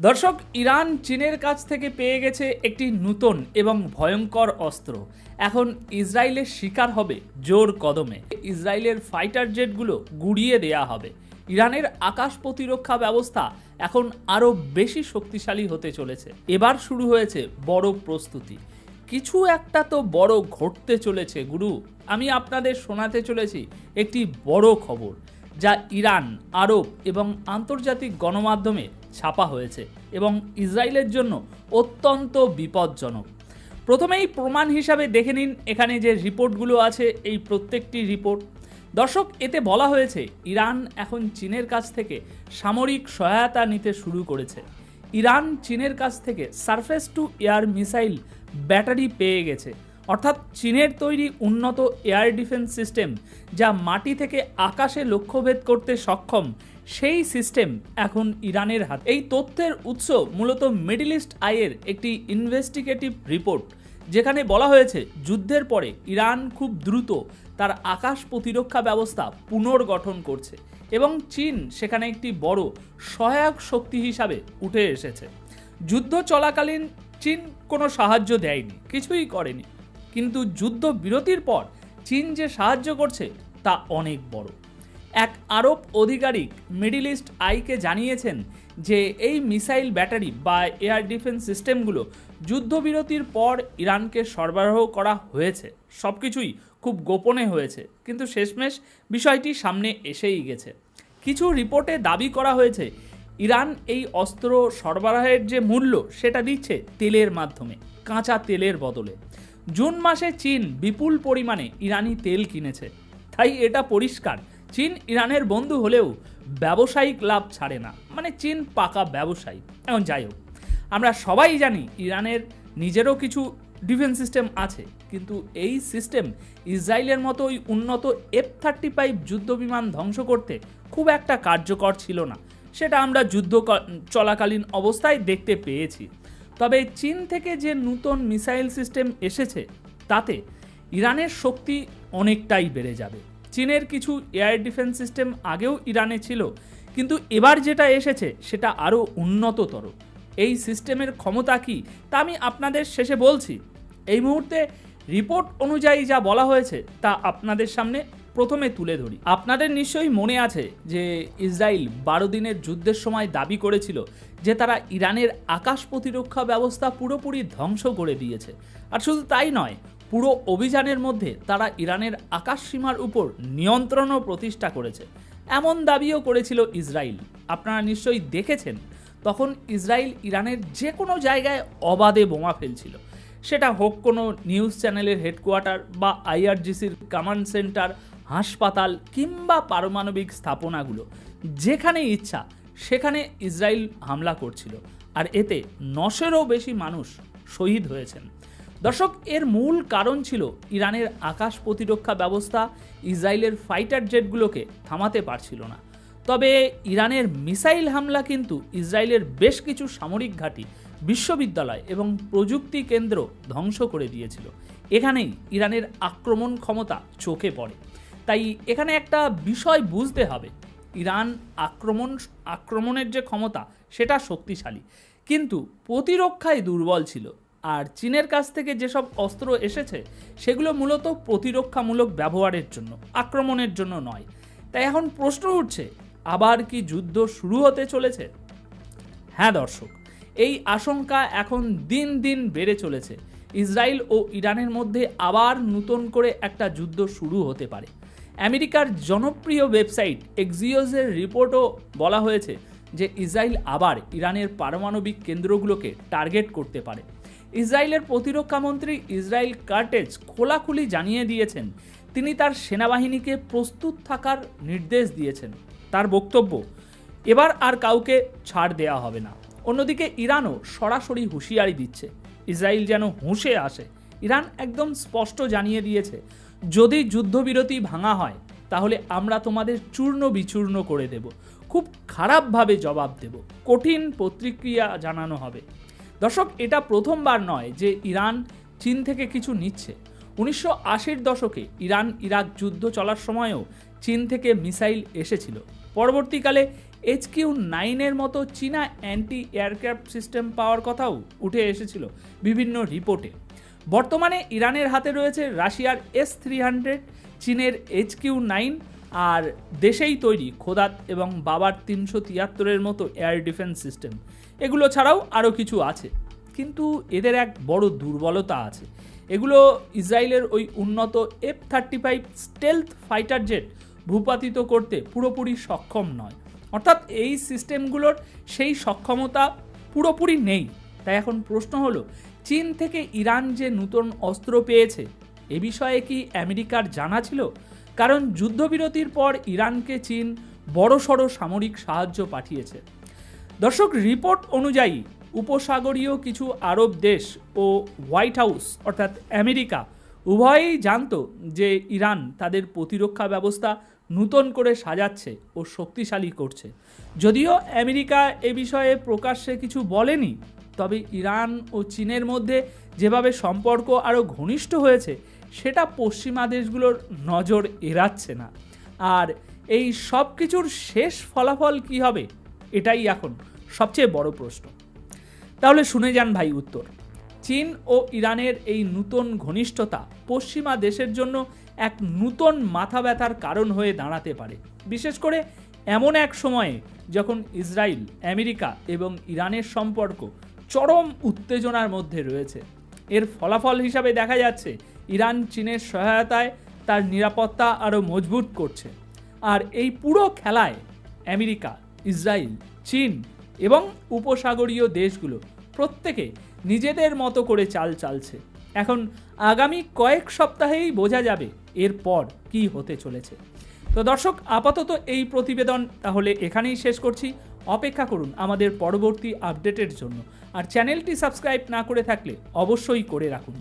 দর্শক, ইরান চীনের কাছ থেকে পেয়ে গেছে একটি নতুন এবং ভয়ঙ্কর অস্ত্র। এখন ইসরায়েলের শিকার হবে জোর কদমে। ইসরায়েলের ফাইটার জেটগুলো গুড়িয়ে দেয়া হবে। ইরানের আকাশ প্রতিরক্ষা ব্যবস্থা এখন আরও বেশি শক্তিশালী হতে চলেছে। এবার শুরু হয়েছে বড় প্রস্তুতি। কিছু একটা তো বড় ঘটতে চলেছে গুরু। আমি আপনাদের শোনাতে চলেছি একটি বড় খবর, যা ইরান, আরব এবং আন্তর্জাতিক গণমাধ্যমে ছাপা হয়েছে এবং ইসরায়েলের জন্য অত্যন্ত বিপজ্জনক। প্রথমেই প্রমাণ হিসাবে দেখে নিন এখানে যে রিপোর্টগুলো আছে, এই প্রত্যেকটি রিপোর্ট। দর্শক, এতে বলা হয়েছে ইরান এখন চীনের কাছ থেকে সামরিক সহায়তা নিতে শুরু করেছে। ইরান চীনের কাছ থেকে surface two air missile battery পেয়ে গেছে, অর্থাৎ চীনের তৈরি উন্নত এয়ার ডিফেন্স সিস্টেম, যা মাটি থেকে আকাশে লক্ষ্যভেদ করতে সক্ষম। সেই সিস্টেম এখন ইরানের হাতে। এই তথ্যের উৎস মূলত মিডল ইস্ট আইয়ের একটি ইনভেস্টিগেটিভ রিপোর্ট, যেখানে বলা হয়েছে যুদ্ধের পরে ইরান খুব দ্রুত তার আকাশ প্রতিরক্ষা ব্যবস্থা পুনর্গঠন করছে এবং চীন সেখানে একটি বড় সহায়ক শক্তি হিসাবে উঠে এসেছে। যুদ্ধ চলাকালীন চীন কোনো সাহায্য দেয়নি, কিছুই করেনি, কিন্তু যুদ্ধ বিরতির পর চীন যে সাহায্য করছে তা অনেক বড়। এক আরব আধিকারিক মিডল ইস্ট আইকে জানিয়েছেন যে এই মিসাইল ব্যাটারি বা এয়ার ডিফেন্স সিস্টেমগুলো যুদ্ধবিরতির পর ইরানকে সরবরাহ করা হয়েছে। সব কিছুই খুব গোপনে হয়েছে, কিন্তু শেষমেশ বিষয়টি সামনে এসেই গেছে। কিছু রিপোর্টে দাবি করা হয়েছে ইরান এই অস্ত্র সরবরাহের যে মূল্য সেটা দিচ্ছে তেলের মাধ্যমে, কাঁচা তেলের বদলে। জুন মাসে চীন বিপুল পরিমাণে ইরানি তেল কিনেছে। তাই এটা পরিষ্কার, চীন ইরানের বন্ধু হলেও ব্যবসায়িক লাভ ছাড়ে না। মানে চীন পাকা ব্যবসায়ী। এখন যাই হোক, আমরা সবাই জানি ইরানের নিজেরও কিছু ডিফেন্স সিস্টেম আছে, কিন্তু এই সিস্টেম ইসরায়েলের মতোই উন্নত F-35 যুদ্ধবিমান ধ্বংস করতে খুব একটা কার্যকর ছিল না। সেটা আমরা যুদ্ধ চলাকালীন অবস্থায় দেখতে পেয়েছি। তবে চীন থেকে যে নতুন মিসাইল সিস্টেম এসেছে তাতে ইরানের শক্তি অনেকটাই বেড়ে যাবে। চীনের কিছু এয়ার ডিফেন্স সিস্টেম আগেও ইরানে ছিল, কিন্তু এবার যেটা এসেছে সেটা আরও উন্নততর। এই সিস্টেমের ক্ষমতা কি তা আমি আপনাদের শেষে বলছি। এই মুহূর্তে রিপোর্ট অনুযায়ী যা বলা হয়েছে তা আপনাদের সামনে প্রথমে তুলে ধরি। আপনাদের নিশ্চয়ই মনে আছে যে ইসরায়েল 12 দিনের যুদ্ধের সময় দাবি করেছিল যে তারা ইরানের আকাশ প্রতিরক্ষা ব্যবস্থা পুরোপুরি ধ্বংস করে দিয়েছে। আর শুধু তাই নয়, পুরো অভিযানের মধ্যে তারা ইরানের আকাশ সীমার উপর নিয়ন্ত্রণও প্রতিষ্ঠা করেছে, এমন দাবিও করেছিল ইসরায়েল। আপনারা নিশ্চয়ই দেখেছেন তখন ইসরায়েল ইরানের যে কোনো জায়গায় অবাধে বোমা ফেলছিল। সেটা হোক কোনো নিউজ চ্যানেলের হেডকোয়ার্টার বা IRGCর কমান্ড সেন্টার, হাসপাতাল কিংবা পারমাণবিক স্থাপনাগুলো, যেখানে ইচ্ছা সেখানে ইসরায়েল হামলা করছিল। আর এতে 900-এরও বেশি মানুষ শহীদ হয়েছেন। দর্শক, এর মূল কারণ ছিল ইরানের আকাশ প্রতিরক্ষা ব্যবস্থা ইসরায়েলের ফাইটার জেটগুলোকে থামাতে পারছিল না। তবে ইরানের মিসাইল হামলা কিন্তু ইসরায়েলের বেশ কিছু সামরিক ঘাঁটি, বিশ্ববিদ্যালয় এবং প্রযুক্তি কেন্দ্র ধ্বংস করে দিয়েছিল। এখানেই ইরানের আক্রমণ ক্ষমতা চোখে পড়ে। তাই এখানে একটা বিষয় বুঝতে হবে, ইরান আক্রমণের যে ক্ষমতা সেটা শক্তিশালী, কিন্তু প্রতিরক্ষায় দুর্বল ছিল। আর চীনের কাছ থেকে যেসব অস্ত্র এসেছে সেগুলো মূলত প্রতিরক্ষামূলক ব্যবহারের জন্য, আক্রমণের জন্য নয়। তাই এখন প্রশ্ন উঠছে, আবার কি যুদ্ধ শুরু হতে চলেছে? হ্যাঁ দর্শক, এই আশঙ্কা এখন দিন দিন বেড়ে চলেছে। ইসরায়েল ও ইরানের মধ্যে আবার নতুন করে একটা যুদ্ধ শুরু হতে পারে। আমেরিকার জনপ্রিয় ওয়েবসাইট এক্সিওসের রিপোর্টও বলা হয়েছে যে ইসরায়েল আবার ইরানের পারমাণবিক কেন্দ্রগুলোকে টার্গেট করতে পারে। ইসরায়েলের প্রতিরক্ষামন্ত্রী ইসরায়েল কার্টেজ খোলাখুলি জানিয়ে দিয়েছেন তিনি তার সেনাবাহিনীকে প্রস্তুত থাকার নির্দেশ দিয়েছেন। তার বক্তব্য, এবার আর কাউকে ছাড় দেওয়া হবে না। অন্যদিকে ইরানও সরাসরি হুঁশিয়ারি দিচ্ছে ইসরায়েল যেন হুঁশে আসে। ইরান একদম স্পষ্ট জানিয়ে দিয়েছে, যদি যুদ্ধবিরতি ভাঙা হয় তাহলে আমরা তোমাদের চূর্ণ বিচূর্ণ করে দেব, খুব খারাপভাবে জবাব দেব, কঠিন প্রতিক্রিয়া জানানো হবে। দর্শক, এটা প্রথমবার নয় যে ইরান চীন থেকে কিছু নিচ্ছে। 1980-র দশকে ইরান ইরাক যুদ্ধ চলার সময়ও চীন থেকে মিসাইল এসেছিল। পরবর্তীকালে HQ-9 মতো চীনা অ্যান্টি এয়ারক্রাফট সিস্টেম পাওয়ার কথাও উঠে এসেছিল বিভিন্ন রিপোর্টে। বর্তমানে ইরানের হাতে রয়েছে রাশিয়ার S-300, চীনের HQ-9 আর দেশেই তৈরি খোদাত এবং বাবার 373 মতো এয়ার ডিফেন্স সিস্টেম। এগুলো ছাড়াও আরও কিছু আছে, কিন্তু এদের এক বড় দুর্বলতা আছে। এগুলো ইসরায়েলের ওই উন্নত F-35 স্টেলথ ফাইটার জেট ভূপাতিত করতে পুরোপুরি সক্ষম নয়। অর্থাৎ এই সিস্টেমগুলোর সেই সক্ষমতা পুরোপুরি নেই। তাই এখন প্রশ্ন হলো, চীন থেকে ইরান যে নতুন অস্ত্র পেয়েছে এ বিষয়ে কি আমেরিকার জানা ছিল? কারণ যুদ্ধবিরতির পর ইরানকে চীন বড়সড় সামরিক সাহায্য পাঠিয়েছে। দর্শক, রিপোর্ট অনুযায়ী উপসাগরীয় কিছু আরব দেশ ও হোয়াইট হাউস অর্থাৎ আমেরিকা উভয়েই জানতো যে ইরান তাদের প্রতিরক্ষা ব্যবস্থা নতুন করে সাজাচ্ছে ও শক্তিশালী করছে। যদিও আমেরিকা এ বিষয়ে প্রকাশ্যে কিছু বলেনি, তবে ইরান ও চীনের মধ্যে যেভাবে সম্পর্ক আরও ঘনিষ্ঠ হয়েছে সেটা পশ্চিমা দেশগুলোর নজর এড়াচ্ছে না। আর এই সব কিছুর শেষ ফলাফল কী হবে, এটাই এখন সবচেয়ে বড় প্রশ্ন। তাহলে শুনে যান ভাই উত্তর। চীন ও ইরানের এই নতুন ঘনিষ্ঠতা পশ্চিমা দেশের জন্য এক নতুন মাথা ব্যথার কারণ হয়ে দাঁড়াতে পারে, বিশেষ করে এমন এক সময়ে যখন ইসরায়েল, আমেরিকা এবং ইরানের সম্পর্ক চরম উত্তেজনার মধ্যে রয়েছে। এর ফলাফল হিসাবে দেখা যাচ্ছে ইরান চীনের সহায়তায় তার নিরাপত্তা আরও মজবুত করছে। আর এই পুরো খেলায় আমেরিকা, ইসরায়েল, চীন এবং উপসাগরীয় দেশগুলো প্রত্যেকে নিজেদের মতো করে চাল চালছে। এখন আগামী কয়েক সপ্তাহেই বোঝা যাবে এরপর কি হতে চলেছে। তো দর্শক, আপাতত এই প্রতিবেদন তাহলে এখানেই শেষ করছি। অপেক্ষা করুন আমাদের পরবর্তী আপডেটের জন্য। আর চ্যানেলটি সাবস্ক্রাইব না করে থাকলে অবশ্যই করে রাখুন,